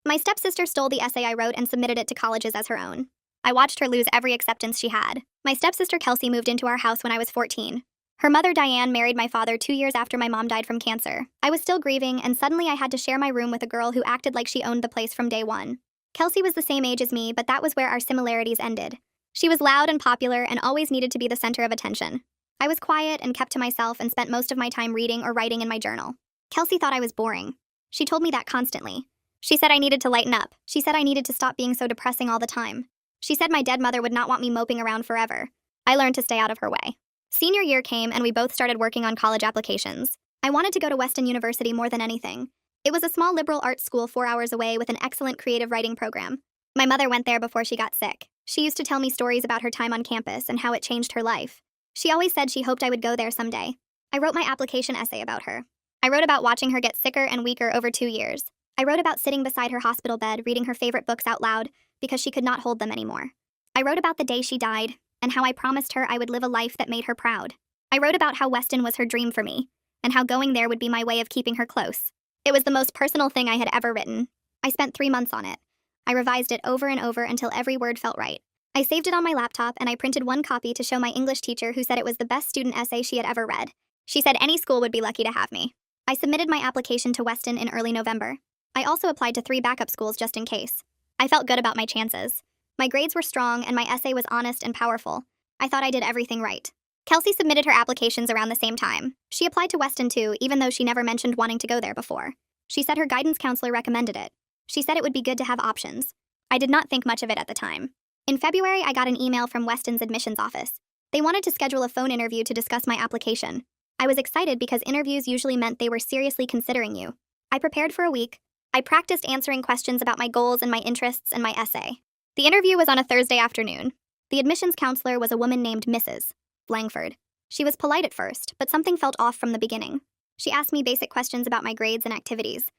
My stepsister stole the essay I wrote and submitted it to colleges as her own. I watched her lose every acceptance she had. My stepsister Kelsey moved into our house when I was 14. Her mother Diane married my father 2 years after my mom died from cancer. I was still grieving, and suddenly I had to share my room with a girl who acted like she owned the place from day one. Kelsey was the same age as me, but that was where our similarities ended. She was loud and popular and always needed to be the center of attention. I was quiet and kept to myself and spent most of my time reading or writing in my journal. Kelsey thought I was boring. She told me that constantly. She said I needed to lighten up. She said I needed to stop being so depressing all the time. She said my dead mother would not want me moping around forever. I learned to stay out of her way. Senior year came and we both started working on college applications. I wanted to go to Weston University more than anything. It was a small liberal arts school 4 hours away with an excellent creative writing program. My mother went there before she got sick. She used to tell me stories about her time on campus and how it changed her life. She always said she hoped I would go there someday. I wrote my application essay about her. I wrote about watching her get sicker and weaker over 2 years. I wrote about sitting beside her hospital bed reading her favorite books out loud because she could not hold them anymore. I wrote about the day she died and how I promised her I would live a life that made her proud. I wrote about how Weston was her dream for me and how going there would be my way of keeping her close. It was the most personal thing I had ever written. I spent 3 months on it. I revised it over and over until every word felt right. I saved it on my laptop and I printed one copy to show my English teacher, who said it was the best student essay she had ever read. She said any school would be lucky to have me. I submitted my application to Weston in early November. I also applied to 3 backup schools just in case. I felt good about my chances. My grades were strong and my essay was honest and powerful. I thought I did everything right. Kelsey submitted her applications around the same time. She applied to Weston too, even though she never mentioned wanting to go there before. She said her guidance counselor recommended it. She said it would be good to have options. I did not think much of it at the time. In February, I got an email from Weston's admissions office. They wanted to schedule a phone interview to discuss my application. I was excited because interviews usually meant they were seriously considering you. I prepared for a week. I practiced answering questions about my goals and my interests and my essay. The interview was on a Thursday afternoon. The admissions counselor was a woman named Mrs. Langford. She was polite at first, but something felt off from the beginning. She asked me basic questions about my grades and activities.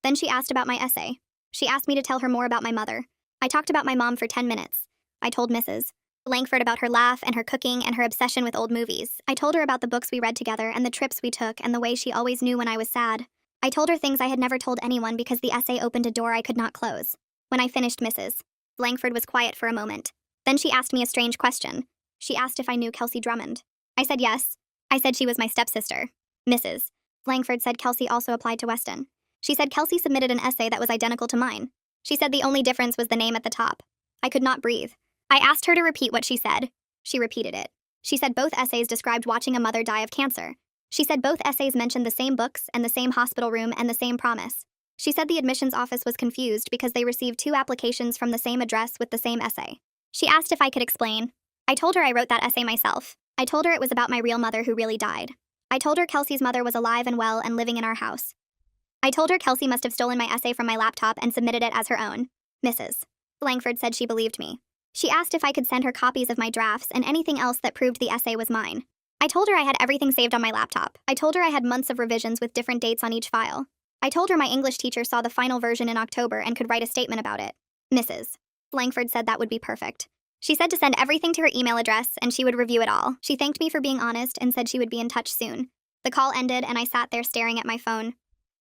Then she asked about my essay. She asked me to tell her more about my mother. I talked about my mom for 10 minutes. I told Mrs. Langford about her laugh and her cooking and her obsession with old movies. I told her about the books we read together and the trips we took and the way she always knew when I was sad. I told her things I had never told anyone because the essay opened a door I could not close. When I finished, Mrs. Langford was quiet for a moment. Then she asked me a strange question. She asked if I knew Kelsey Drummond. I said yes. I said she was my stepsister. Mrs. Langford said Kelsey also applied to Weston. She said Kelsey submitted an essay that was identical to mine. She said the only difference was the name at the top. I could not breathe. I asked her to repeat what she said. She repeated it. She said both essays described watching a mother die of cancer. She said both essays mentioned the same books and the same hospital room and the same promise. She said the admissions office was confused because they received 2 applications from the same address with the same essay. She asked if I could explain. I told her I wrote that essay myself. I told her it was about my real mother who really died. I told her Kelsey's mother was alive and well and living in our house. I told her Kelsey must have stolen my essay from my laptop and submitted it as her own. Mrs. Langford said she believed me. She asked if I could send her copies of my drafts and anything else that proved the essay was mine. I told her I had everything saved on my laptop. I told her I had months of revisions with different dates on each file. I told her my English teacher saw the final version in October and could write a statement about it. Mrs. Langford said that would be perfect. She said to send everything to her email address and she would review it all. She thanked me for being honest and said she would be in touch soon. The call ended and I sat there staring at my phone.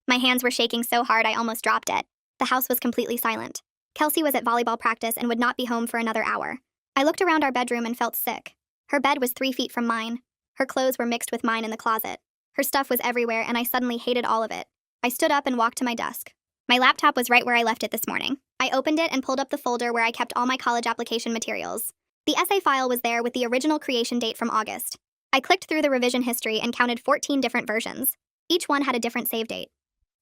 My hands were shaking so hard I almost dropped it. The house was completely silent. Kelsey was at volleyball practice and would not be home for another hour. I looked around our bedroom and felt sick. Her bed was 3 feet from mine. Her clothes were mixed with mine in the closet. Her stuff was everywhere and I suddenly hated all of it. I stood up and walked to my desk. My laptop was right where I left it this morning. I opened it and pulled up the folder where I kept all my college application materials. The essay file was there with the original creation date from August. I clicked through the revision history and counted 14 different versions. Each one had a different save date.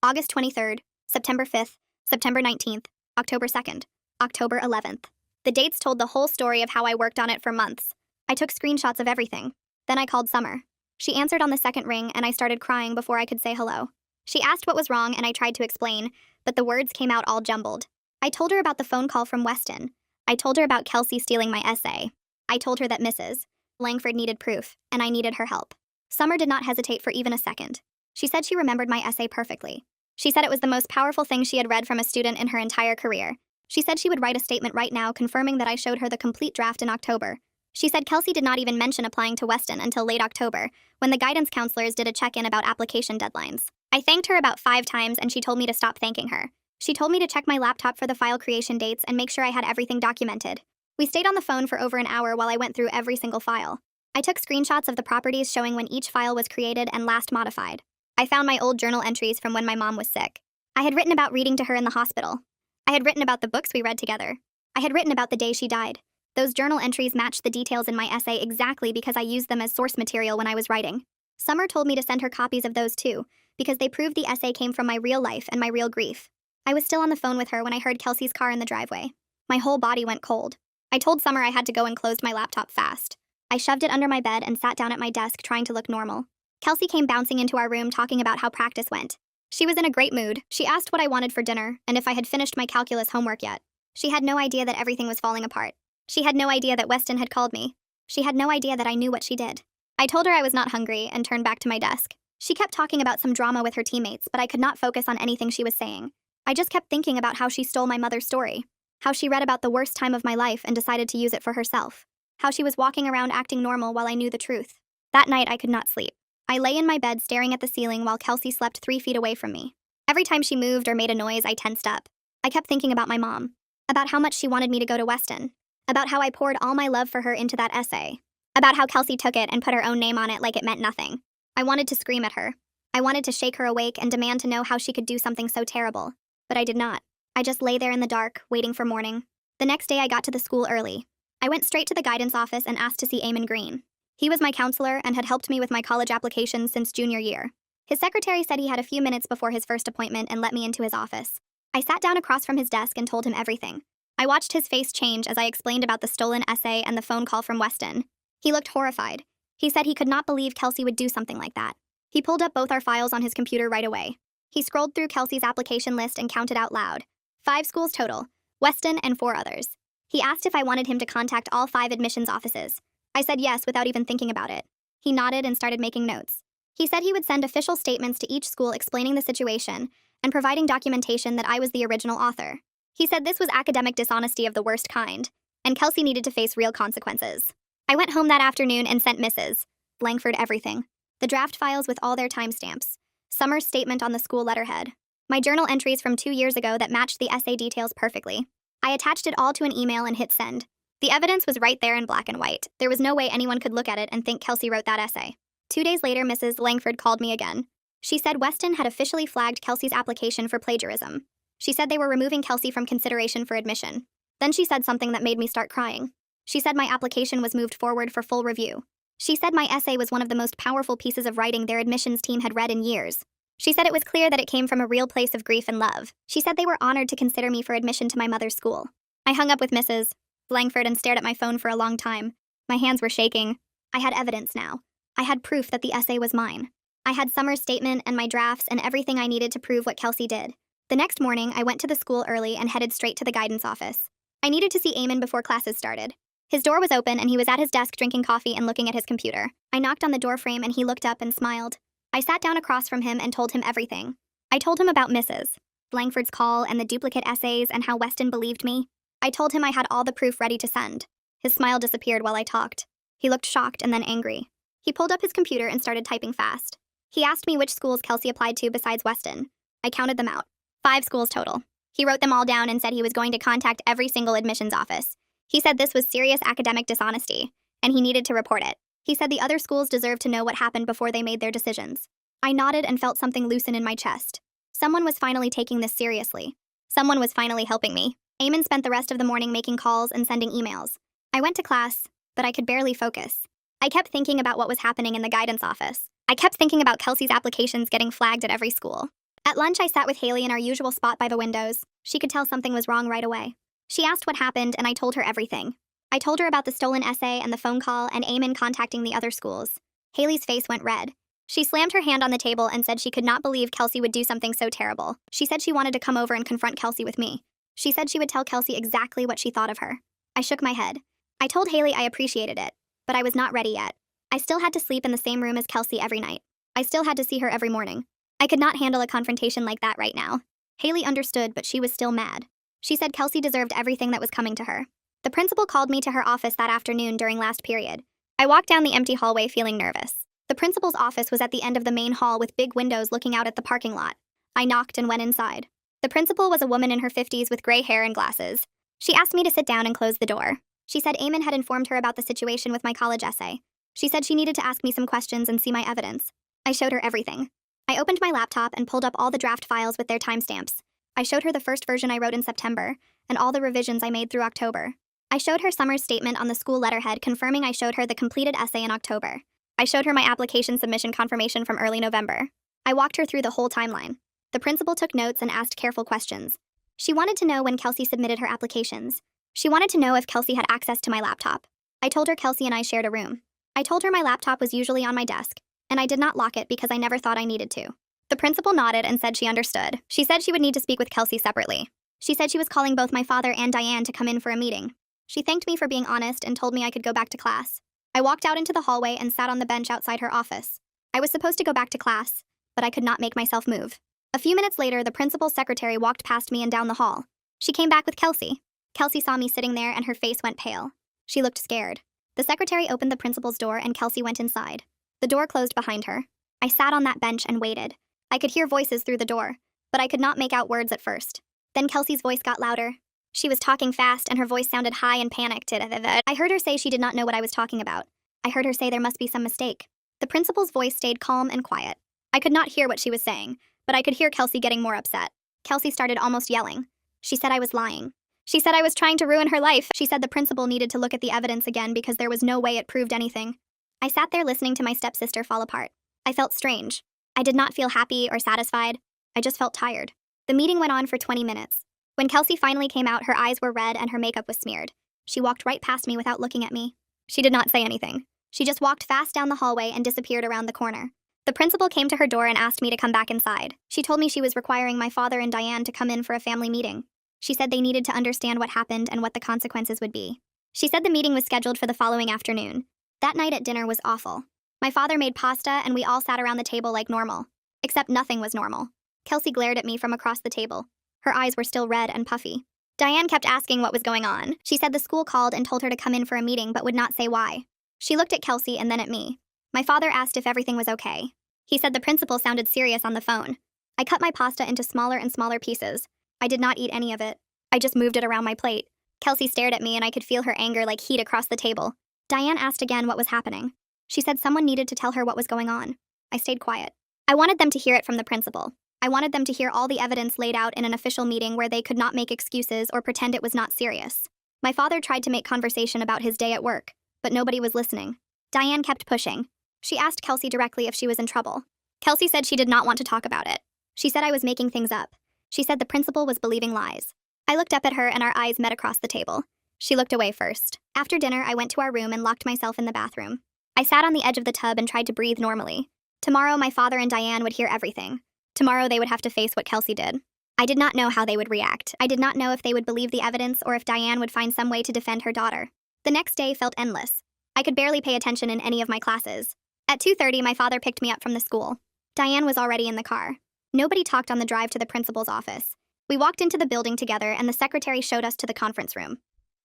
August 23rd, September 5th, September 19th, October 2nd, October 11th. The dates told the whole story of how I worked on it for months. I took screenshots of everything. Then I called Summer. She answered on the second ring and I started crying before I could say hello. She asked what was wrong and I tried to explain, but the words came out all jumbled. I told her about the phone call from Weston. I told her about Kelsey stealing my essay. I told her that Mrs. Langford needed proof, and I needed her help. Summer did not hesitate for even a second. She said she remembered my essay perfectly. She said it was the most powerful thing she had read from a student in her entire career. She said she would write a statement right now confirming that I showed her the complete draft in October. She said Kelsey did not even mention applying to Weston until late October, when the guidance counselors did a check-in about application deadlines. I thanked her about 5 times and she told me to stop thanking her. She told me to check my laptop for the file creation dates and make sure I had everything documented. We stayed on the phone for over an hour while I went through every single file. I took screenshots of the properties showing when each file was created and last modified. I found my old journal entries from when my mom was sick. I had written about reading to her in the hospital. I had written about the books we read together. I had written about the day she died. Those journal entries matched the details in my essay exactly because I used them as source material when I was writing. Summer told me to send her copies of those too, because they proved the essay came from my real life and my real grief. I was still on the phone with her when I heard Kelsey's car in the driveway. My whole body went cold. I told Summer I had to go and closed my laptop fast. I shoved it under my bed and sat down at my desk trying to look normal. Kelsey came bouncing into our room talking about how practice went. She was in a great mood. She asked what I wanted for dinner and if I had finished my calculus homework yet. She had no idea that everything was falling apart. She had no idea that Weston had called me. She had no idea that I knew what she did. I told her I was not hungry and turned back to my desk. She kept talking about some drama with her teammates, but I could not focus on anything she was saying. I just kept thinking about how she stole my mother's story. How she read about the worst time of my life and decided to use it for herself. How she was walking around acting normal while I knew the truth. That night I could not sleep. I lay in my bed staring at the ceiling while Kelsey slept 3 feet away from me. Every time she moved or made a noise, I tensed up. I kept thinking about my mom. About how much she wanted me to go to Weston. About how I poured all my love for her into that essay. About how Kelsey took it and put her own name on it like it meant nothing. I wanted to scream at her. I wanted to shake her awake and demand to know how she could do something so terrible. But I did not. I just lay there in the dark, waiting for morning. The next day I got to the school early. I went straight to the guidance office and asked to see Eamon Green. He was my counselor and had helped me with my college application since junior year. His secretary said he had a few minutes before his first appointment and let me into his office. I sat down across from his desk and told him everything. I watched his face change as I explained about the stolen essay and the phone call from Weston. He looked horrified. He said he could not believe Kelsey would do something like that. He pulled up both our files on his computer right away. He scrolled through Kelsey's application list and counted out loud. 5 schools total, Weston and 4 others. He asked if I wanted him to contact all 5 admissions offices. I said yes without even thinking about it. He nodded and started making notes. He said he would send official statements to each school explaining the situation and providing documentation that I was the original author. He said this was academic dishonesty of the worst kind, and Kelsey needed to face real consequences. I went home that afternoon and sent Mrs. Langford everything. The draft files with all their timestamps. Summer's statement on the school letterhead. My journal entries from 2 years ago that matched the essay details perfectly. I attached it all to an email and hit send. The evidence was right there in black and white. There was no way anyone could look at it and think Kelsey wrote that essay. 2 days later, Mrs. Langford called me again. She said Weston had officially flagged Kelsey's application for plagiarism. She said they were removing Kelsey from consideration for admission. Then she said something that made me start crying. She said my application was moved forward for full review. She said my essay was one of the most powerful pieces of writing their admissions team had read in years. She said it was clear that it came from a real place of grief and love. She said they were honored to consider me for admission to my mother's school. I hung up with Mrs. Langford and stared at my phone for a long time. My hands were shaking. I had evidence now. I had proof that the essay was mine. I had Summer's statement and my drafts and everything I needed to prove what Kelsey did. The next morning, I went to the school early and headed straight to the guidance office. I needed to see Eamon before classes started. His door was open and he was at his desk drinking coffee and looking at his computer. I knocked on the door frame and he looked up and smiled. I sat down across from him and told him everything. I told him about Mrs. Langford's call and the duplicate essays and how Weston believed me. I told him I had all the proof ready to send. His smile disappeared while I talked. He looked shocked and then angry. He pulled up his computer and started typing fast. He asked me which schools Kelsey applied to besides Weston. I counted them out. 5 schools total. He wrote them all down and said he was going to contact every single admissions office. He said this was serious academic dishonesty, and he needed to report it. He said the other schools deserved to know what happened before they made their decisions. I nodded and felt something loosen in my chest. Someone was finally taking this seriously. Someone was finally helping me. Eamon spent the rest of the morning making calls and sending emails. I went to class, but I could barely focus. I kept thinking about what was happening in the guidance office. I kept thinking about Kelsey's applications getting flagged at every school. At lunch, I sat with Haley in our usual spot by the windows. She could tell something was wrong right away. She asked what happened, and I told her everything. I told her about the stolen essay and the phone call and Eamon contacting the other schools. Haley's face went red. She slammed her hand on the table and said she could not believe Kelsey would do something so terrible. She said she wanted to come over and confront Kelsey with me. She said she would tell Kelsey exactly what she thought of her. I shook my head. I told Haley I appreciated it, but I was not ready yet. I still had to sleep in the same room as Kelsey every night. I still had to see her every morning. I could not handle a confrontation like that right now. Haley understood, but she was still mad. She said Kelsey deserved everything that was coming to her. The principal called me to her office that afternoon during last period. I walked down the empty hallway feeling nervous. The principal's office was at the end of the main hall with big windows looking out at the parking lot. I knocked and went inside. The principal was a woman in her 50s with gray hair and glasses. She asked me to sit down and close the door. She said Eamon had informed her about the situation with my college essay. She said she needed to ask me some questions and see my evidence. I showed her everything. I opened my laptop and pulled up all the draft files with their timestamps. I showed her the first version I wrote in September, and all the revisions I made through October. I showed her Summer's statement on the school letterhead confirming I showed her the completed essay in October. I showed her my application submission confirmation from early November. I walked her through the whole timeline. The principal took notes and asked careful questions. She wanted to know when Kelsey submitted her applications. She wanted to know if Kelsey had access to my laptop. I told her Kelsey and I shared a room. I told her my laptop was usually on my desk, and I did not lock it because I never thought I needed to. The principal nodded and said she understood. She said she would need to speak with Kelsey separately. She said she was calling both my father and Diane to come in for a meeting. She thanked me for being honest and told me I could go back to class. I walked out into the hallway and sat on the bench outside her office. I was supposed to go back to class, but I could not make myself move. A few minutes later, the principal's secretary walked past me and down the hall. She came back with Kelsey. Kelsey saw me sitting there and her face went pale. She looked scared. The secretary opened the principal's door and Kelsey went inside. The door closed behind her. I sat on that bench and waited. I could hear voices through the door, but I could not make out words at first. Then Kelsey's voice got louder. She was talking fast and her voice sounded high and panicked. I heard her say she did not know what I was talking about. I heard her say there must be some mistake. The principal's voice stayed calm and quiet. I could not hear what she was saying, but I could hear Kelsey getting more upset. Kelsey started almost yelling. She said I was lying. She said I was trying to ruin her life. She said the principal needed to look at the evidence again because there was no way it proved anything. I sat there listening to my stepsister fall apart. I felt strange. I did not feel happy or satisfied. I just felt tired. The meeting went on for 20 minutes. When Kelsey finally came out, her eyes were red and her makeup was smeared. She walked right past me without looking at me. She did not say anything. She just walked fast down the hallway and disappeared around the corner. The principal came to her door and asked me to come back inside. She told me she was requiring my father and Diane to come in for a family meeting. She said they needed to understand what happened and what the consequences would be. She said the meeting was scheduled for the following afternoon. That night at dinner was awful. My father made pasta and we all sat around the table like normal. Except nothing was normal. Kelsey glared at me from across the table. Her eyes were still red and puffy. Diane kept asking what was going on. She said the school called and told her to come in for a meeting but would not say why. She looked at Kelsey and then at me. My father asked if everything was okay. He said the principal sounded serious on the phone. I cut my pasta into smaller and smaller pieces. I did not eat any of it. I just moved it around my plate. Kelsey stared at me and I could feel her anger like heat across the table. Diane asked again what was happening. She said someone needed to tell her what was going on. I stayed quiet. I wanted them to hear it from the principal. I wanted them to hear all the evidence laid out in an official meeting where they could not make excuses or pretend it was not serious. My father tried to make conversation about his day at work, but nobody was listening. Diane kept pushing. She asked Kelsey directly if she was in trouble. Kelsey said she did not want to talk about it. She said I was making things up. She said the principal was believing lies. I looked up at her and our eyes met across the table. She looked away first. After dinner, I went to our room and locked myself in the bathroom. I sat on the edge of the tub and tried to breathe normally. Tomorrow, my father and Diane would hear everything. Tomorrow, they would have to face what Kelsey did. I did not know how they would react. I did not know if they would believe the evidence or if Diane would find some way to defend her daughter. The next day felt endless. I could barely pay attention in any of my classes. At 2:30, my father picked me up from the school. Diane was already in the car. Nobody talked on the drive to the principal's office. We walked into the building together and the secretary showed us to the conference room.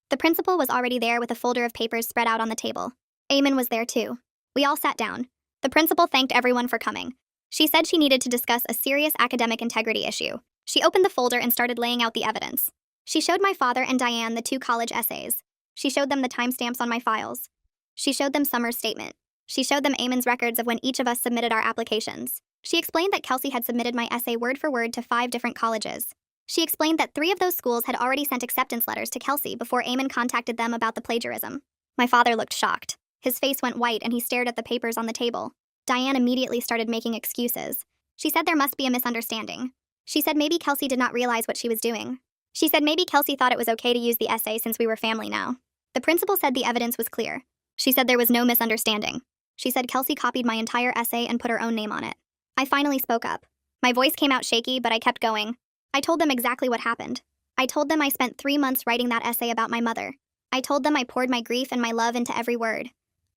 The principal was already there with a folder of papers spread out on the table. Eamon was there too. We all sat down. The principal thanked everyone for coming. She said she needed to discuss a serious academic integrity issue. She opened the folder and started laying out the evidence. She showed my father and Diane the 2 college essays. She showed them the timestamps on my files. She showed them Summer's statement. She showed them Eamon's records of when each of us submitted our applications. She explained that Kelsey had submitted my essay word for word to 5 different colleges. She explained that 3 of those schools had already sent acceptance letters to Kelsey before Eamon contacted them about the plagiarism. My father looked shocked. His face went white and he stared at the papers on the table. Diane immediately started making excuses. She said there must be a misunderstanding. She said maybe Kelsey did not realize what she was doing. She said maybe Kelsey thought it was okay to use the essay since we were family now. The principal said the evidence was clear. She said there was no misunderstanding. She said Kelsey copied my entire essay and put her own name on it. I finally spoke up. My voice came out shaky, but I kept going. I told them exactly what happened. I told them I spent 3 months writing that essay about my mother. I told them I poured my grief and my love into every word.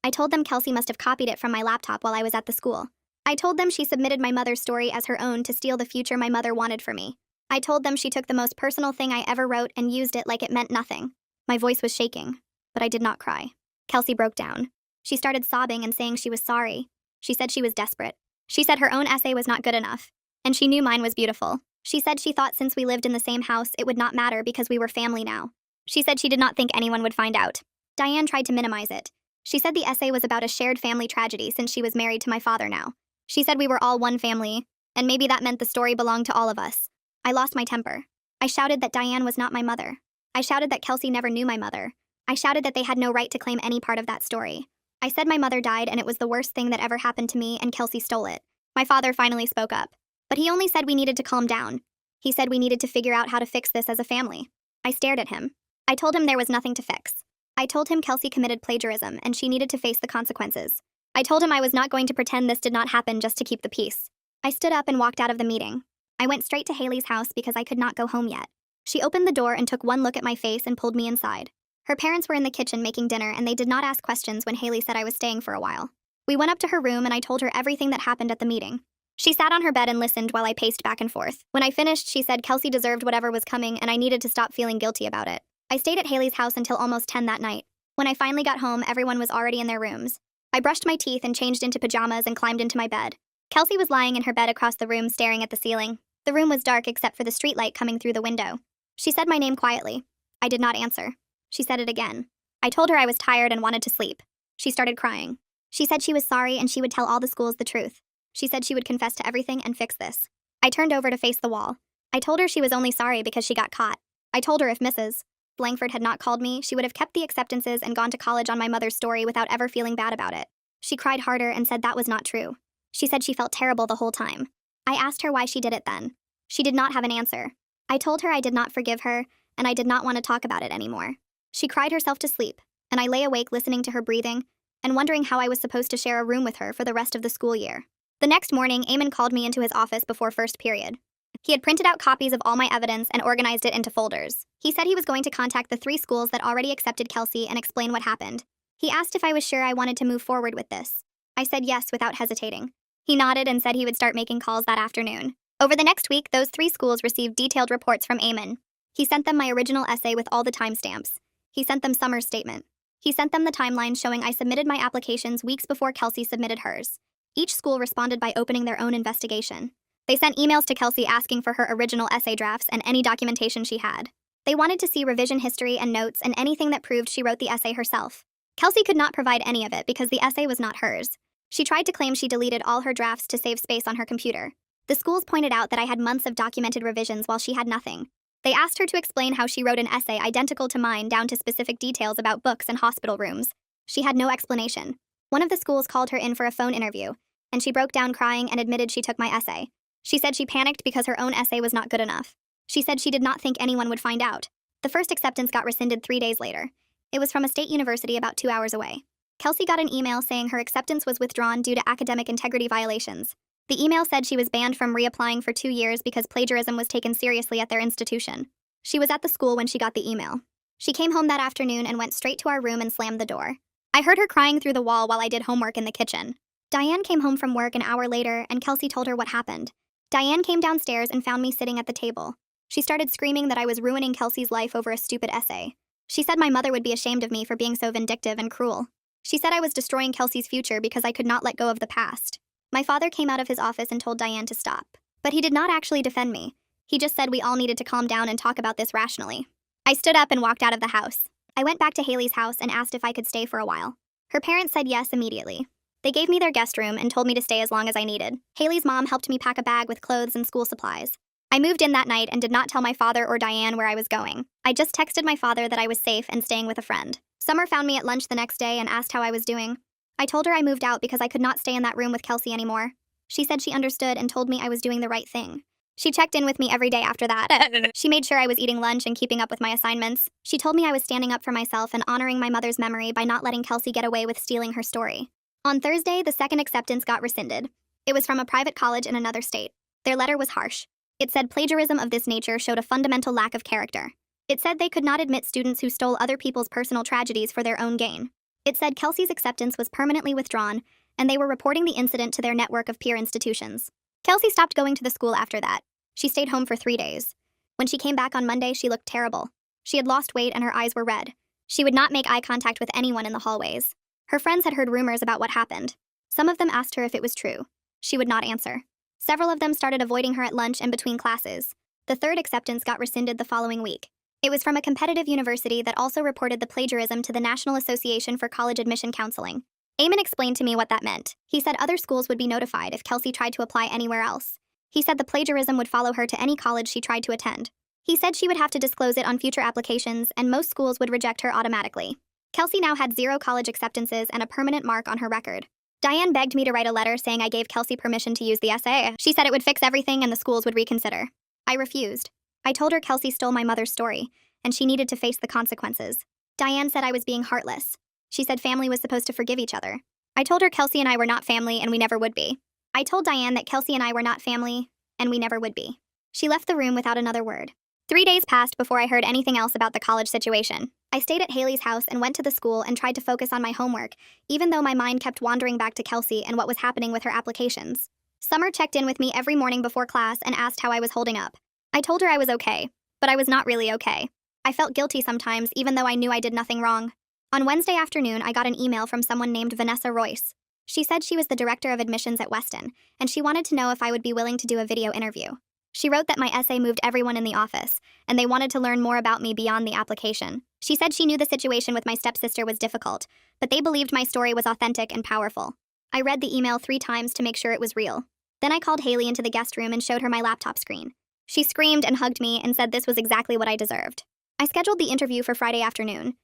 I told them Kelsey must have copied it from my laptop while I was at the school. I told them she submitted my mother's story as her own to steal the future my mother wanted for me. I told them she took the most personal thing I ever wrote and used it like it meant nothing. My voice was shaking, but I did not cry. Kelsey broke down. She started sobbing and saying she was sorry. She said she was desperate. She said her own essay was not good enough, and she knew mine was beautiful. She said she thought since we lived in the same house, it would not matter because we were family now. She said she did not think anyone would find out. Diane tried to minimize it. She said the essay was about a shared family tragedy since she was married to my father now. She said we were all one family, and maybe that meant the story belonged to all of us. I lost my temper. I shouted that Diane was not my mother. I shouted that Kelsey never knew my mother. I shouted that they had no right to claim any part of that story. I said my mother died and it was the worst thing that ever happened to me and Kelsey stole it. My father finally spoke up. But he only said we needed to calm down. He said we needed to figure out how to fix this as a family. I stared at him. I told him there was nothing to fix. I told him Kelsey committed plagiarism and she needed to face the consequences. I told him I was not going to pretend this did not happen just to keep the peace. I stood up and walked out of the meeting. I went straight to Haley's house because I could not go home yet. She opened the door and took one look at my face and pulled me inside. Her parents were in the kitchen making dinner and they did not ask questions when Haley said I was staying for a while. We went up to her room and I told her everything that happened at the meeting. She sat on her bed and listened while I paced back and forth. When I finished, she said Kelsey deserved whatever was coming and I needed to stop feeling guilty about it. I stayed at Haley's house until almost 10 that night. When I finally got home, everyone was already in their rooms. I brushed my teeth and changed into pajamas and climbed into my bed. Kelsey was lying in her bed across the room staring at the ceiling. The room was dark except for the streetlight coming through the window. She said my name quietly. I did not answer. She said it again. I told her I was tired and wanted to sleep. She started crying. She said she was sorry and she would tell all the schools the truth. She said she would confess to everything and fix this. I turned over to face the wall. I told her she was only sorry because she got caught. I told her if Mrs. Langford had not called me, she would have kept the acceptances and gone to college on my mother's story without ever feeling bad about it. She cried harder and said that was not true. She said she felt terrible the whole time. I asked her why she did it then. She did not have an answer. I told her I did not forgive her, and I did not want to talk about it anymore. She cried herself to sleep, and I lay awake listening to her breathing and wondering how I was supposed to share a room with her for the rest of the school year. The next morning, Eamon called me into his office before first period. He had printed out copies of all my evidence and organized it into folders. He said he was going to contact the 3 schools that already accepted Kelsey and explain what happened. He asked if I was sure I wanted to move forward with this. I said yes without hesitating. He nodded and said he would start making calls that afternoon. Over the next week, those 3 schools received detailed reports from Eamon. He sent them my original essay with all the timestamps. He sent them Summer's statement. He sent them the timeline showing I submitted my applications weeks before Kelsey submitted hers. Each school responded by opening their own investigation. They sent emails to Kelsey asking for her original essay drafts and any documentation she had. They wanted to see revision history and notes and anything that proved she wrote the essay herself. Kelsey could not provide any of it because the essay was not hers. She tried to claim she deleted all her drafts to save space on her computer. The schools pointed out that I had months of documented revisions while she had nothing. They asked her to explain how she wrote an essay identical to mine down to specific details about books and hospital rooms. She had no explanation. One of the schools called her in for a phone interview, and she broke down crying and admitted she took my essay. She said she panicked because her own essay was not good enough. She said she did not think anyone would find out. The first acceptance got rescinded 3 days later. It was from a state university about 2 hours away. Kelsey got an email saying her acceptance was withdrawn due to academic integrity violations. The email said she was banned from reapplying for 2 years because plagiarism was taken seriously at their institution. She was at the school when she got the email. She came home that afternoon and went straight to our room and slammed the door. I heard her crying through the wall while I did homework in the kitchen. Diane came home from work an hour later and Kelsey told her what happened. Diane came downstairs and found me sitting at the table. She started screaming that I was ruining Kelsey's life over a stupid essay. She said my mother would be ashamed of me for being so vindictive and cruel. She said I was destroying Kelsey's future because I could not let go of the past. My father came out of his office and told Diane to stop. But he did not actually defend me. He just said we all needed to calm down and talk about this rationally. I stood up and walked out of the house. I went back to Haley's house and asked if I could stay for a while. Her parents said yes immediately. They gave me their guest room and told me to stay as long as I needed. Haley's mom helped me pack a bag with clothes and school supplies. I moved in that night and did not tell my father or Diane where I was going. I just texted my father that I was safe and staying with a friend. Summer found me at lunch the next day and asked how I was doing. I told her I moved out because I could not stay in that room with Kelsey anymore. She said she understood and told me I was doing the right thing. She checked in with me every day after that. She made sure I was eating lunch and keeping up with my assignments. She told me I was standing up for myself and honoring my mother's memory by not letting Kelsey get away with stealing her story. On Thursday, the second acceptance got rescinded. It was from a private college in another state. Their letter was harsh. It said plagiarism of this nature showed a fundamental lack of character. It said they could not admit students who stole other people's personal tragedies for their own gain. It said Kelsey's acceptance was permanently withdrawn, and they were reporting the incident to their network of peer institutions. Kelsey stopped going to the school after that. She stayed home for 3 days. When she came back on Monday, she looked terrible. She had lost weight and her eyes were red. She would not make eye contact with anyone in the hallways. Her friends had heard rumors about what happened. Some of them asked her if it was true. She would not answer. Several of them started avoiding her at lunch and between classes. The third acceptance got rescinded the following week. It was from a competitive university that also reported the plagiarism to the National Association for College Admission Counseling. Eamon explained to me what that meant. He said other schools would be notified if Kelsey tried to apply anywhere else. He said the plagiarism would follow her to any college she tried to attend. He said she would have to disclose it on future applications, and most schools would reject her automatically. Kelsey now had 0 college acceptances and a permanent mark on her record. Diane begged me to write a letter saying I gave Kelsey permission to use the essay. She said it would fix everything and the schools would reconsider. I refused. I told her Kelsey stole my mother's story, and she needed to face the consequences. Diane said I was being heartless. She said family was supposed to forgive each other. I told her Kelsey and I were not family and we never would be. I told Diane that Kelsey and I were not family and we never would be. She left the room without another word. 3 days passed before I heard anything else about the college situation. I stayed at Haley's house and went to the school and tried to focus on my homework, even though my mind kept wandering back to Kelsey and what was happening with her applications. Summer checked in with me every morning before class and asked how I was holding up. I told her I was okay, but I was not really okay. I felt guilty sometimes, even though I knew I did nothing wrong. On Wednesday afternoon, I got an email from someone named Vanessa Royce. She said she was the director of admissions at Weston, and she wanted to know if I would be willing to do a video interview. She wrote that my essay moved everyone in the office, and they wanted to learn more about me beyond the application. She said she knew the situation with my stepsister was difficult, but they believed my story was authentic and powerful. I read the email 3 times to make sure it was real. Then I called Haley into the guest room and showed her my laptop screen. She screamed and hugged me and said this was exactly what I deserved. I scheduled the interview for Friday afternoon.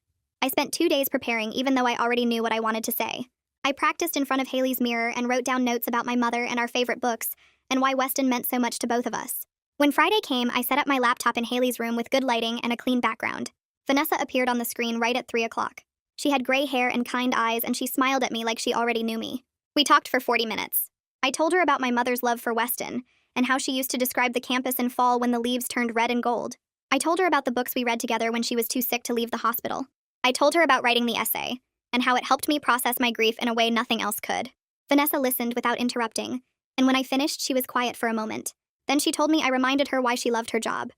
I spent 2 days preparing, even though I already knew what I wanted to say. I practiced in front of Haley's mirror and wrote down notes about my mother and our favorite books, and why Weston meant so much to both of us. When Friday came, I set up my laptop in Haley's room with good lighting and a clean background. Vanessa appeared on the screen right at 3 o'clock. She had gray hair and kind eyes, and she smiled at me like she already knew me. We talked for 40 minutes. I told her about my mother's love for Weston, and how she used to describe the campus in fall when the leaves turned red and gold. I told her about the books we read together when she was too sick to leave the hospital. I told her about writing the essay, and how it helped me process my grief in a way nothing else could. Vanessa listened without interrupting, and when I finished, she was quiet for a moment. Then she told me I reminded her why she loved her job.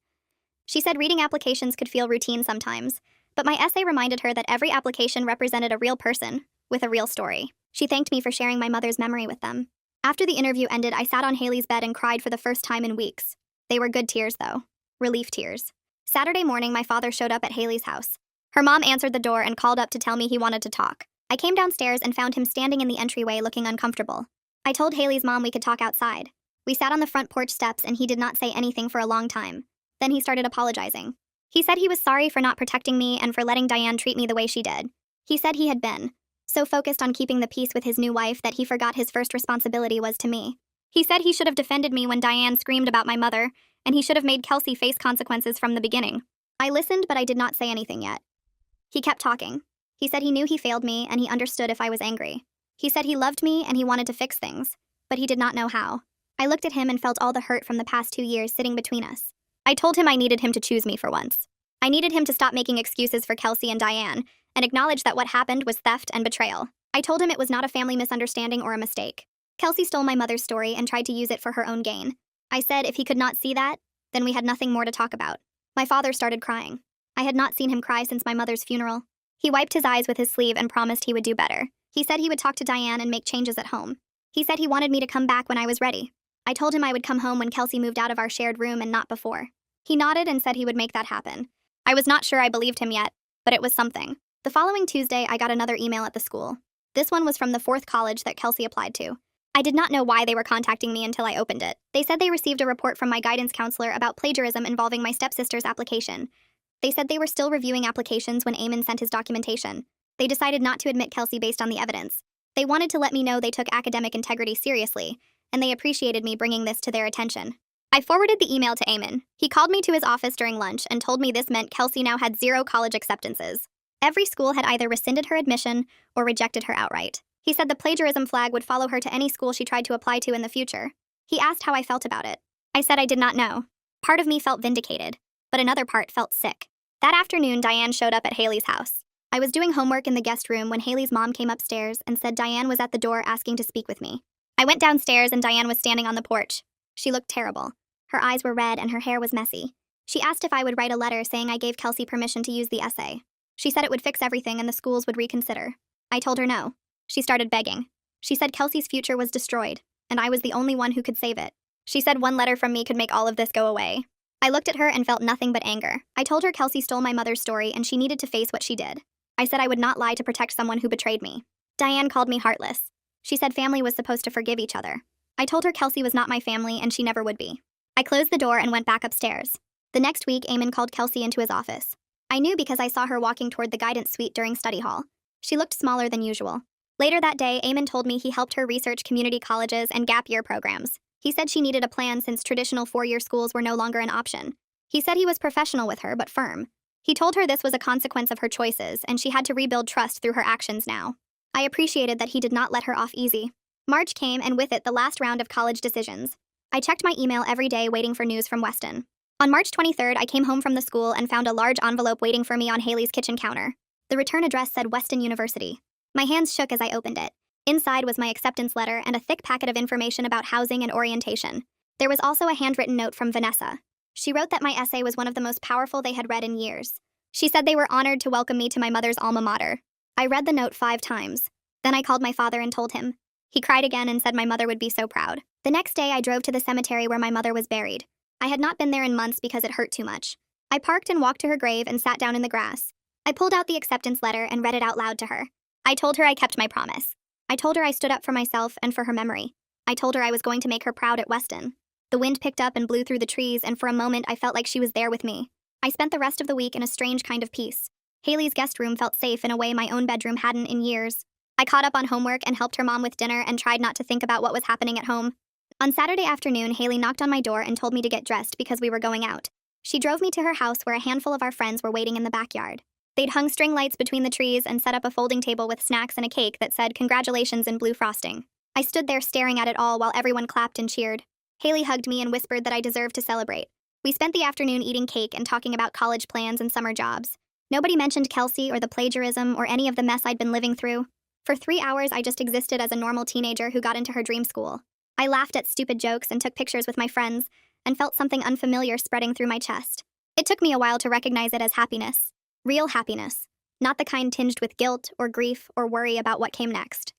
She said reading applications could feel routine sometimes, but my essay reminded her that every application represented a real person, with a real story. She thanked me for sharing my mother's memory with them. After the interview ended, I sat on Haley's bed and cried for the first time in weeks. They were good tears, though. Relief tears. Saturday morning, my father showed up at Haley's house. Her mom answered the door and called up to tell me he wanted to talk. I came downstairs and found him standing in the entryway looking uncomfortable. I told Haley's mom we could talk outside. We sat on the front porch steps and he did not say anything for a long time. Then he started apologizing. He said he was sorry for not protecting me and for letting Diane treat me the way she did. He said he had been so focused on keeping the peace with his new wife that he forgot his first responsibility was to me. He said he should have defended me when Diane screamed about my mother, and he should have made Kelsey face consequences from the beginning. I listened, but I did not say anything yet. He kept talking. He said he knew he failed me and he understood if I was angry. He said he loved me and he wanted to fix things, but he did not know how. I looked at him and felt all the hurt from the past 2 years sitting between us. I told him I needed him to choose me for once. I needed him to stop making excuses for Kelsey and Diane and acknowledge that what happened was theft and betrayal. I told him it was not a family misunderstanding or a mistake. Kelsey stole my mother's story and tried to use it for her own gain. I said if he could not see that, then we had nothing more to talk about. My father started crying. I had not seen him cry since my mother's funeral. He wiped his eyes with his sleeve and promised he would do better. He said he would talk to Diane and make changes at home. He said he wanted me to come back when I was ready. I told him I would come home when Kelsey moved out of our shared room and not before. He nodded and said he would make that happen. I was not sure I believed him yet, but it was something. The following Tuesday, I got another email at the school. This one was from the 4th college that Kelsey applied to. I did not know why they were contacting me until I opened it. They said they received a report from my guidance counselor about plagiarism involving my stepsister's application. They said they were still reviewing applications when Eamon sent his documentation. They decided not to admit Kelsey based on the evidence. They wanted to let me know they took academic integrity seriously, and they appreciated me bringing this to their attention. I forwarded the email to Eamon. He called me to his office during lunch and told me this meant Kelsey now had 0 college acceptances. Every school had either rescinded her admission or rejected her outright. He said the plagiarism flag would follow her to any school she tried to apply to in the future. He asked how I felt about it. I said I did not know. Part of me felt vindicated, but another part felt sick. That afternoon, Diane showed up at Haley's house. I was doing homework in the guest room when Haley's mom came upstairs and said Diane was at the door asking to speak with me. I went downstairs and Diane was standing on the porch. She looked terrible. Her eyes were red and her hair was messy. She asked if I would write a letter saying I gave Kelsey permission to use the essay. She said it would fix everything and the schools would reconsider. I told her no. She started begging. She said Kelsey's future was destroyed, and I was the only one who could save it. She said one letter from me could make all of this go away. I looked at her and felt nothing but anger. I told her Kelsey stole my mother's story and she needed to face what she did. I said I would not lie to protect someone who betrayed me. Diane called me heartless. She said family was supposed to forgive each other. I told her Kelsey was not my family and she never would be. I closed the door and went back upstairs. The next week, Eamon called Kelsey into his office. I knew because I saw her walking toward the guidance suite during study hall. She looked smaller than usual. Later that day, Eamon told me he helped her research community colleges and gap year programs. He said she needed a plan since traditional four-year schools were no longer an option. He said he was professional with her, but firm. He told her this was a consequence of her choices, and she had to rebuild trust through her actions now. I appreciated that he did not let her off easy. March came, and with it, the last round of college decisions. I checked my email every day waiting for news from Weston. On March 23rd, I came home from the school and found a large envelope waiting for me on Haley's kitchen counter. The return address said Weston University. My hands shook as I opened it. Inside was my acceptance letter and a thick packet of information about housing and orientation. There was also a handwritten note from Vanessa. She wrote that my essay was one of the most powerful they had read in years. She said they were honored to welcome me to my mother's alma mater. I read the note 5 times. Then I called my father and told him. He cried again and said my mother would be so proud. The next day, I drove to the cemetery where my mother was buried. I had not been there in months because it hurt too much. I parked and walked to her grave and sat down in the grass. I pulled out the acceptance letter and read it out loud to her. I told her I kept my promise. I told her I stood up for myself and for her memory. I told her I was going to make her proud at Weston. The wind picked up and blew through the trees, and for a moment I felt like she was there with me. I spent the rest of the week in a strange kind of peace. Haley's guest room felt safe in a way my own bedroom hadn't in years. I caught up on homework and helped her mom with dinner and tried not to think about what was happening at home. On Saturday afternoon, Haley knocked on my door and told me to get dressed because we were going out. She drove me to her house where a handful of our friends were waiting in the backyard. They'd hung string lights between the trees and set up a folding table with snacks and a cake that said congratulations in blue frosting. I stood there staring at it all while everyone clapped and cheered. Haley hugged me and whispered that I deserved to celebrate. We spent the afternoon eating cake and talking about college plans and summer jobs. Nobody mentioned Kelsey or the plagiarism or any of the mess I'd been living through. For 3 hours, I just existed as a normal teenager who got into her dream school. I laughed at stupid jokes and took pictures with my friends and felt something unfamiliar spreading through my chest. It took me a while to recognize it as happiness. Real happiness. Not the kind tinged with guilt or grief or worry about what came next.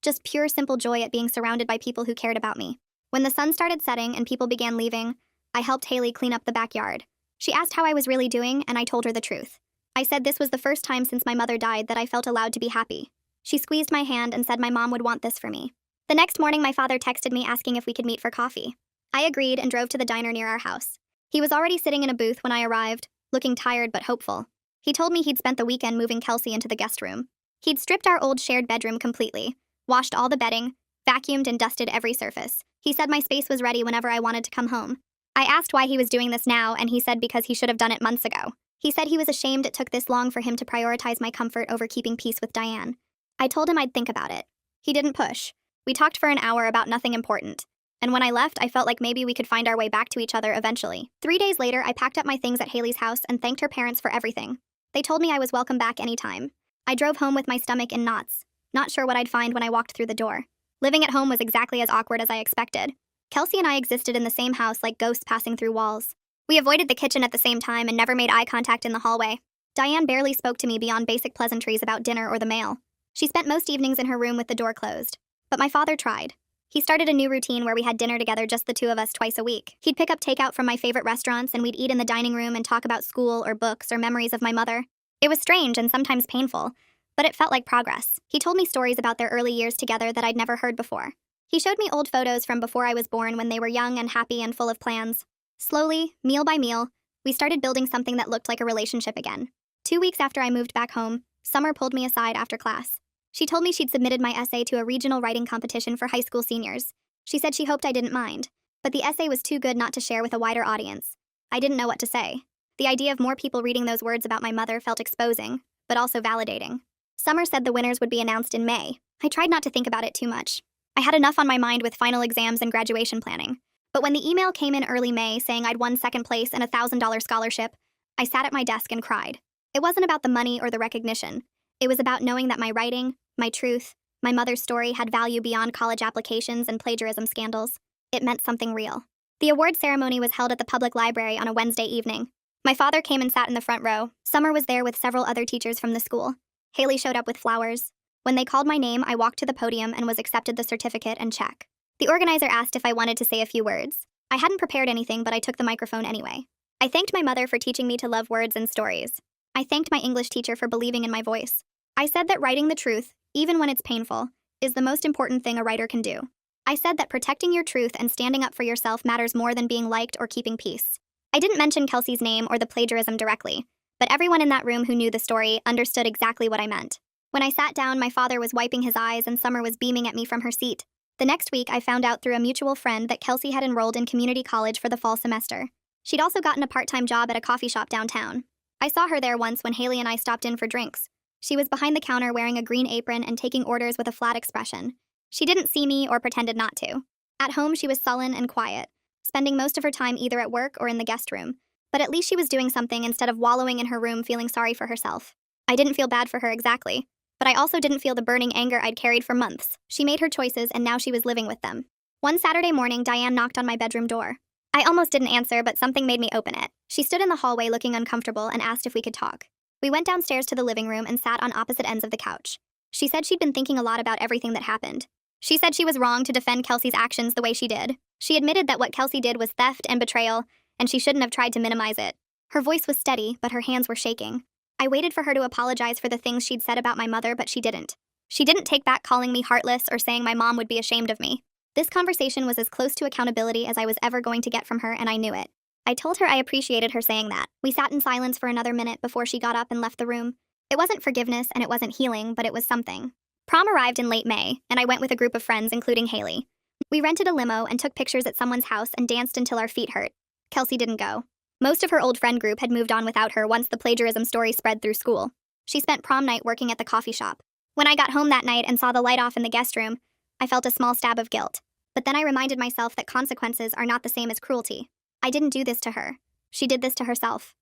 Just pure, simple joy at being surrounded by people who cared about me. When the sun started setting and people began leaving, I helped Haley clean up the backyard. She asked how I was really doing, and I told her the truth. I said this was the first time since my mother died that I felt allowed to be happy. She squeezed my hand and said my mom would want this for me. The next morning, my father texted me asking if we could meet for coffee. I agreed and drove to the diner near our house. He was already sitting in a booth when I arrived, looking tired but hopeful. He told me he'd spent the weekend moving Kelsey into the guest room. He'd stripped our old shared bedroom completely, washed all the bedding, vacuumed and dusted every surface. He said my space was ready whenever I wanted to come home. I asked why he was doing this now, and he said because he should have done it months ago. He said he was ashamed it took this long for him to prioritize my comfort over keeping peace with Diane. I told him I'd think about it. He didn't push. We talked for an hour about nothing important. And when I left, I felt like maybe we could find our way back to each other eventually. 3 days later, I packed up my things at Haley's house and thanked her parents for everything. They told me I was welcome back anytime. I drove home with my stomach in knots, not sure what I'd find when I walked through the door. Living at home was exactly as awkward as I expected. Kelsey and I existed in the same house like ghosts passing through walls. We avoided the kitchen at the same time and never made eye contact in the hallway. Diane barely spoke to me beyond basic pleasantries about dinner or the mail. She spent most evenings in her room with the door closed. But my father tried. He started a new routine where we had dinner together, just the two of us, twice a week. He'd pick up takeout from my favorite restaurants and we'd eat in the dining room and talk about school or books or memories of my mother. It was strange and sometimes painful, but it felt like progress. He told me stories about their early years together that I'd never heard before. He showed me old photos from before I was born when they were young and happy and full of plans. Slowly, meal by meal, we started building something that looked like a relationship again. 2 weeks after I moved back home, Summer pulled me aside after class. She told me she'd submitted my essay to a regional writing competition for high school seniors. She said she hoped I didn't mind, but the essay was too good not to share with a wider audience. I didn't know what to say. The idea of more people reading those words about my mother felt exposing, but also validating. Summer said the winners would be announced in May. I tried not to think about it too much. I had enough on my mind with final exams and graduation planning. But when the email came in early May saying I'd won second place and a $1,000 scholarship, I sat at my desk and cried. It wasn't about the money or the recognition. It was about knowing that my writing, my truth, my mother's story had value beyond college applications and plagiarism scandals. It meant something real. The award ceremony was held at the public library on a Wednesday evening. My father came and sat in the front row. Summer was there with several other teachers from the school. Haley showed up with flowers. When they called my name, I walked to the podium and was accepted the certificate and check. The organizer asked if I wanted to say a few words. I hadn't prepared anything, but I took the microphone anyway. I thanked my mother for teaching me to love words and stories. I thanked my English teacher for believing in my voice. I said that writing the truth, even when it's painful, is the most important thing a writer can do. I said that protecting your truth and standing up for yourself matters more than being liked or keeping peace. I didn't mention Kelsey's name or the plagiarism directly, but everyone in that room who knew the story understood exactly what I meant. When I sat down, my father was wiping his eyes and Summer was beaming at me from her seat. The next week, I found out through a mutual friend that Kelsey had enrolled in community college for the fall semester. She'd also gotten a part-time job at a coffee shop downtown. I saw her there once when Haley and I stopped in for drinks. She was behind the counter wearing a green apron and taking orders with a flat expression. She didn't see me or pretended not to. At home, she was sullen and quiet, spending most of her time either at work or in the guest room. But at least she was doing something instead of wallowing in her room feeling sorry for herself. I didn't feel bad for her exactly, but I also didn't feel the burning anger I'd carried for months. She made her choices and now she was living with them. One Saturday morning, Diane knocked on my bedroom door. I almost didn't answer, but something made me open it. She stood in the hallway looking uncomfortable and asked if we could talk. We went downstairs to the living room and sat on opposite ends of the couch. She said she'd been thinking a lot about everything that happened. She said she was wrong to defend Kelsey's actions the way she did. She admitted that what Kelsey did was theft and betrayal, and she shouldn't have tried to minimize it. Her voice was steady, but her hands were shaking. I waited for her to apologize for the things she'd said about my mother, but she didn't. She didn't take back calling me heartless or saying my mom would be ashamed of me. This conversation was as close to accountability as I was ever going to get from her, and I knew it. I told her I appreciated her saying that. We sat in silence for another minute before she got up and left the room. It wasn't forgiveness and it wasn't healing, but it was something. Prom arrived in late May, and I went with a group of friends, including Haley. We rented a limo and took pictures at someone's house and danced until our feet hurt. Kelsey didn't go. Most of her old friend group had moved on without her once the plagiarism story spread through school. She spent prom night working at the coffee shop. When I got home that night and saw the light off in the guest room, I felt a small stab of guilt. But then I reminded myself that consequences are not the same as cruelty. I didn't do this to her. She did this to herself.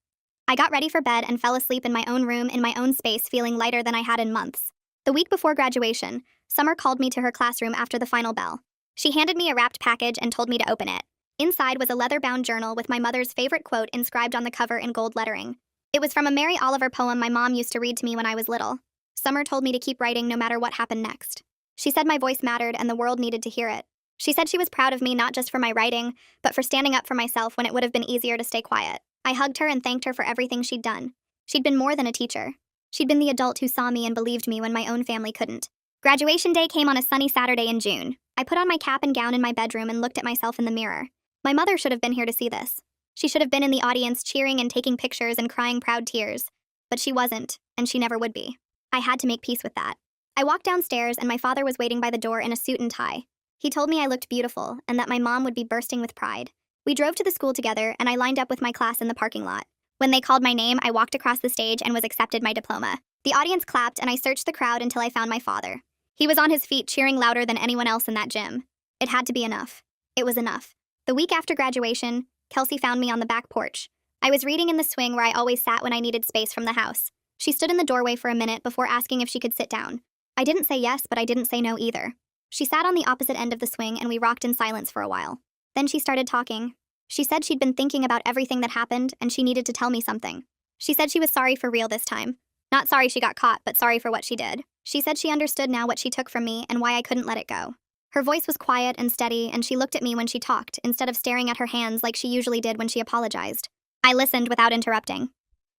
I got ready for bed and fell asleep in my own room in my own space, feeling lighter than I had in months. The week before graduation, Summer called me to her classroom after the final bell. She handed me a wrapped package and told me to open it. Inside was a leather-bound journal with my mother's favorite quote inscribed on the cover in gold lettering. It was from a Mary Oliver poem my mom used to read to me when I was little. Summer told me to keep writing no matter what happened next. She said my voice mattered and the world needed to hear it. She said she was proud of me not just for my writing, but for standing up for myself when it would have been easier to stay quiet. I hugged her and thanked her for everything she'd done. She'd been more than a teacher. She'd been the adult who saw me and believed me when my own family couldn't. Graduation day came on a sunny Saturday in June. I put on my cap and gown in my bedroom and looked at myself in the mirror. My mother should have been here to see this. She should have been in the audience cheering and taking pictures and crying proud tears. But she wasn't, and she never would be. I had to make peace with that. I walked downstairs and my father was waiting by the door in a suit and tie. He told me I looked beautiful and that my mom would be bursting with pride. We drove to the school together and I lined up with my class in the parking lot. When they called my name, I walked across the stage and was accepted my diploma. The audience clapped and I searched the crowd until I found my father. He was on his feet cheering louder than anyone else in that gym. It had to be enough. It was enough. The week after graduation, Kelsey found me on the back porch. I was reading in the swing where I always sat when I needed space from the house. She stood in the doorway for a minute before asking if she could sit down. I didn't say yes, but I didn't say no either. She sat on the opposite end of the swing and we rocked in silence for a while. Then she started talking. She said she'd been thinking about everything that happened and she needed to tell me something. She said she was sorry for real this time. Not sorry she got caught, but sorry for what she did. She said she understood now what she took from me and why I couldn't let it go. Her voice was quiet and steady, and she looked at me when she talked, instead of staring at her hands like she usually did when she apologized. I listened without interrupting.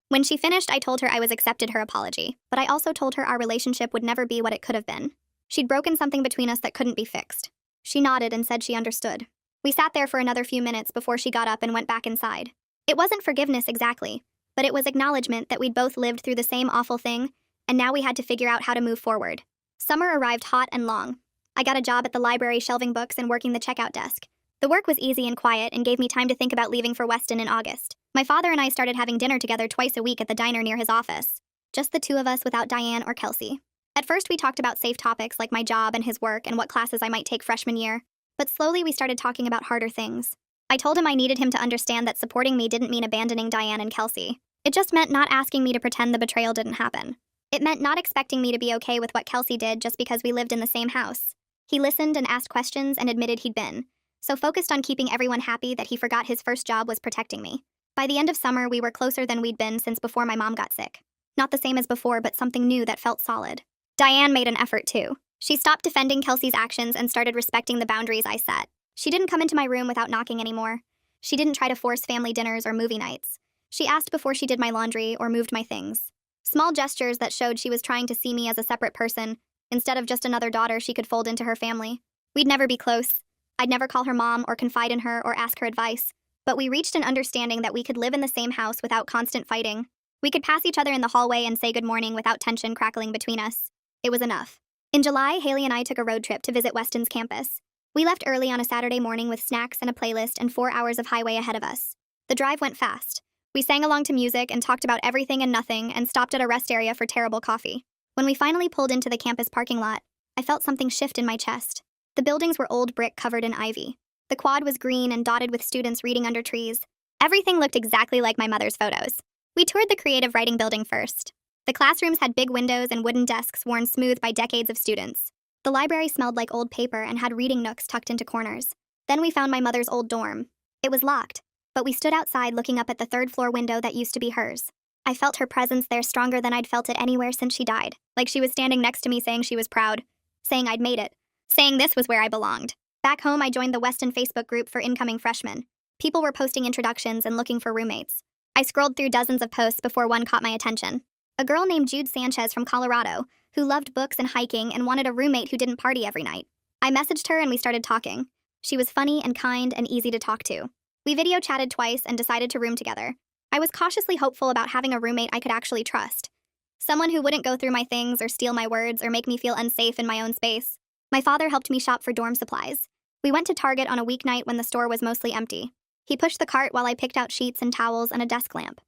When she finished, I told her I was accepted her apology, but I also told her our relationship would never be what it could have been. She'd broken something between us that couldn't be fixed. She nodded and said she understood. We sat there for another few minutes before she got up and went back inside. It wasn't forgiveness exactly, but it was acknowledgement that we'd both lived through the same awful thing, and now we had to figure out how to move forward. Summer arrived hot and long. I got a job at the library shelving books and working the checkout desk. The work was easy and quiet and gave me time to think about leaving for Weston in August. My father and I started having dinner together twice a week at the diner near his office. Just the two of us without Diane or Kelsey. At first we talked about safe topics like my job and his work and what classes I might take freshman year. But slowly we started talking about harder things. I told him I needed him to understand that supporting me didn't mean abandoning Diane and Kelsey. It just meant not asking me to pretend the betrayal didn't happen. It meant not expecting me to be okay with what Kelsey did just because we lived in the same house. He listened and asked questions and admitted he'd been so focused on keeping everyone happy that he forgot his first job was protecting me. By the end of summer, we were closer than we'd been since before my mom got sick. Not the same as before, but something new that felt solid. Diane made an effort too. She stopped defending Kelsey's actions and started respecting the boundaries I set. She didn't come into my room without knocking anymore. She didn't try to force family dinners or movie nights. She asked before she did my laundry or moved my things. Small gestures that showed she was trying to see me as a separate person, instead of just another daughter she could fold into her family. We'd never be close. I'd never call her mom or confide in her or ask her advice. But we reached an understanding that we could live in the same house without constant fighting. We could pass each other in the hallway and say good morning without tension crackling between us. It was enough. In July, Haley and I took a road trip to visit Weston's campus. We left early on a Saturday morning with snacks and a playlist and 4 hours of highway ahead of us. The drive went fast. We sang along to music and talked about everything and nothing and stopped at a rest area for terrible coffee. When we finally pulled into the campus parking lot, I felt something shift in my chest. The buildings were old brick covered in ivy. The quad was green and dotted with students reading under trees. Everything looked exactly like my mother's photos. We toured the creative writing building first. The classrooms had big windows and wooden desks worn smooth by decades of students. The library smelled like old paper and had reading nooks tucked into corners. Then we found my mother's old dorm. It was locked, but we stood outside looking up at the third-floor window that used to be hers. I felt her presence there stronger than I'd felt it anywhere since she died, like she was standing next to me saying she was proud, saying I'd made it, saying this was where I belonged. Back home, I joined the Weston Facebook group for incoming freshmen. People were posting introductions and looking for roommates. I scrolled through dozens of posts before one caught my attention. A girl named Jude Sanchez from Colorado, who loved books and hiking and wanted a roommate who didn't party every night. I messaged her and we started talking. She was funny and kind and easy to talk to. We video chatted twice and decided to room together. I was cautiously hopeful about having a roommate I could actually trust. Someone who wouldn't go through my things or steal my words or make me feel unsafe in my own space. My father helped me shop for dorm supplies. We went to Target on a weeknight when the store was mostly empty. He pushed the cart while I picked out sheets and towels and a desk lamp.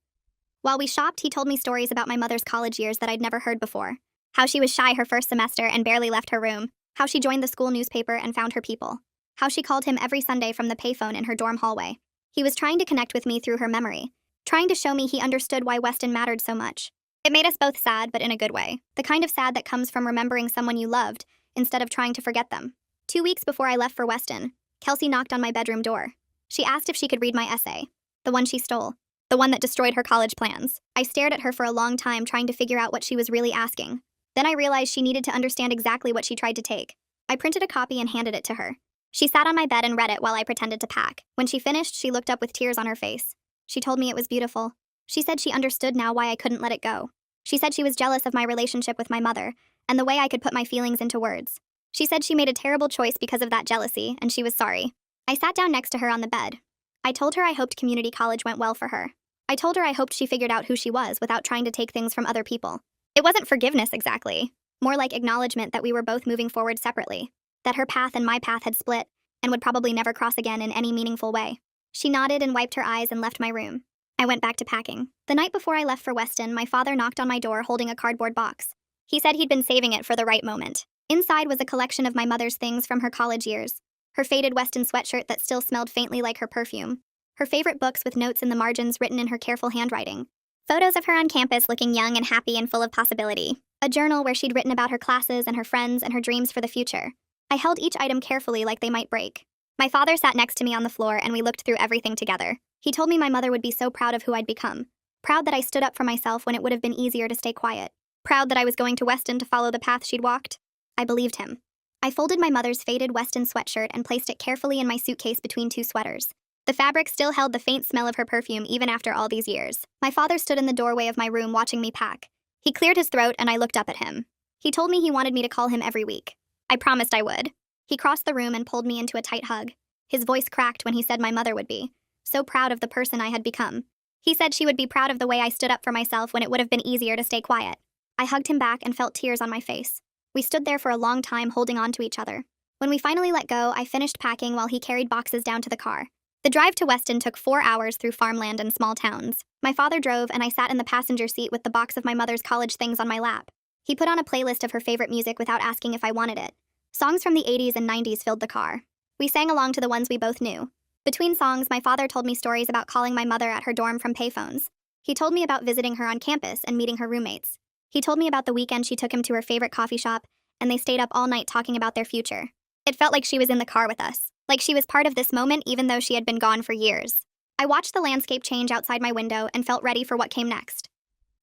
While we shopped, he told me stories about my mother's college years that I'd never heard before. How she was shy her first semester and barely left her room. How she joined the school newspaper and found her people. How she called him every Sunday from the payphone in her dorm hallway. He was trying to connect with me through her memory, trying to show me he understood why Weston mattered so much. It made us both sad, but in a good way. The kind of sad that comes from remembering someone you loved, instead of trying to forget them. 2 weeks before I left for Weston, Kelsey knocked on my bedroom door. She asked if she could read my essay. The one she stole. The one that destroyed her college plans. I stared at her for a long time trying to figure out what she was really asking. Then I realized she needed to understand exactly what she tried to take. I printed a copy and handed it to her. She sat on my bed and read it while I pretended to pack. When she finished, she looked up with tears on her face. She told me it was beautiful. She said she understood now why I couldn't let it go. She said she was jealous of my relationship with my mother and the way I could put my feelings into words. She said she made a terrible choice because of that jealousy, and she was sorry. I sat down next to her on the bed. I told her I hoped community college went well for her. I told her I hoped she figured out who she was without trying to take things from other people. It wasn't forgiveness exactly, more like acknowledgement that we were both moving forward separately, that her path and my path had split and would probably never cross again in any meaningful way. She nodded and wiped her eyes and left my room. I went back to packing. The night before I left for Weston, my father knocked on my door holding a cardboard box. He said he'd been saving it for the right moment. Inside was a collection of my mother's things from her college years. Her faded Weston sweatshirt that still smelled faintly like her perfume. Her favorite books with notes in the margins written in her careful handwriting. Photos of her on campus looking young and happy and full of possibility. A journal where she'd written about her classes and her friends and her dreams for the future. I held each item carefully like they might break. My father sat next to me on the floor and we looked through everything together. He told me my mother would be so proud of who I'd become. Proud that I stood up for myself when it would have been easier to stay quiet. Proud that I was going to Weston to follow the path she'd walked. I believed him. I folded my mother's faded Weston sweatshirt and placed it carefully in my suitcase between 2 sweaters. The fabric still held the faint smell of her perfume even after all these years. My father stood in the doorway of my room watching me pack. He cleared his throat and I looked up at him. He told me he wanted me to call him every week. I promised I would. He crossed the room and pulled me into a tight hug. His voice cracked when he said my mother would be so proud of the person I had become. He said she would be proud of the way I stood up for myself when it would have been easier to stay quiet. I hugged him back and felt tears on my face. We stood there for a long time holding on to each other. When we finally let go, I finished packing while he carried boxes down to the car. The drive to Weston took 4 hours through farmland and small towns. My father drove and I sat in the passenger seat with the box of my mother's college things on my lap. He put on a playlist of her favorite music without asking if I wanted it. Songs from the 80s and 90s filled the car. We sang along to the ones we both knew. Between songs, my father told me stories about calling my mother at her dorm from payphones. He told me about visiting her on campus and meeting her roommates. He told me about the weekend she took him to her favorite coffee shop, and they stayed up all night talking about their future. It felt like she was in the car with us, like she was part of this moment even though she had been gone for years. I watched the landscape change outside my window and felt ready for what came next.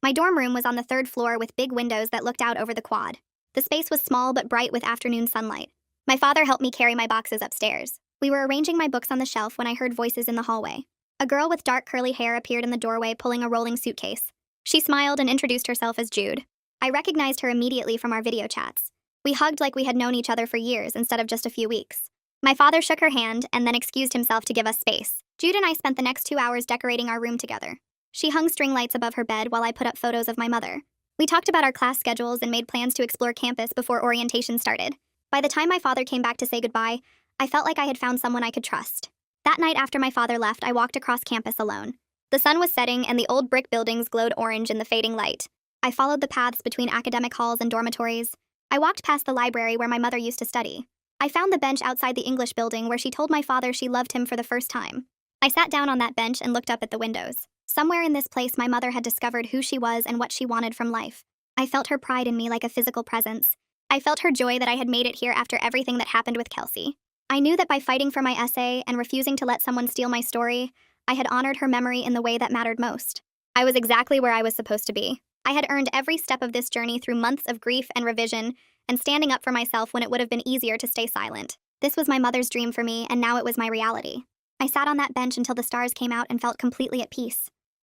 My dorm room was on the 3rd floor with big windows that looked out over the quad. The space was small but bright with afternoon sunlight. My father helped me carry my boxes upstairs. We were arranging my books on the shelf when I heard voices in the hallway. A girl with dark curly hair appeared in the doorway pulling a rolling suitcase. She smiled and introduced herself as Jude. I recognized her immediately from our video chats. We hugged like we had known each other for years instead of just a few weeks. My father shook her hand and then excused himself to give us space. Jude and I spent the next 2 hours decorating our room together. She hung string lights above her bed while I put up photos of my mother. We talked about our class schedules and made plans to explore campus before orientation started. By the time my father came back to say goodbye, I felt like I had found someone I could trust. That night after my father left, I walked across campus alone. The sun was setting and the old brick buildings glowed orange in the fading light. I followed the paths between academic halls and dormitories. I walked past the library where my mother used to study. I found the bench outside the English building where she told my father she loved him for the first time. I sat down on that bench and looked up at the windows. Somewhere in this place, my mother had discovered who she was and what she wanted from life. I felt her pride in me like a physical presence. I felt her joy that I had made it here after everything that happened with Kelsey. I knew that by fighting for my essay and refusing to let someone steal my story, I had honored her memory in the way that mattered most. I was exactly where I was supposed to be. I had earned every step of this journey through months of grief and revision, and standing up for myself when it would have been easier to stay silent. This was my mother's dream for me, and now it was my reality. I sat on that bench until the stars came out and felt completely at peace.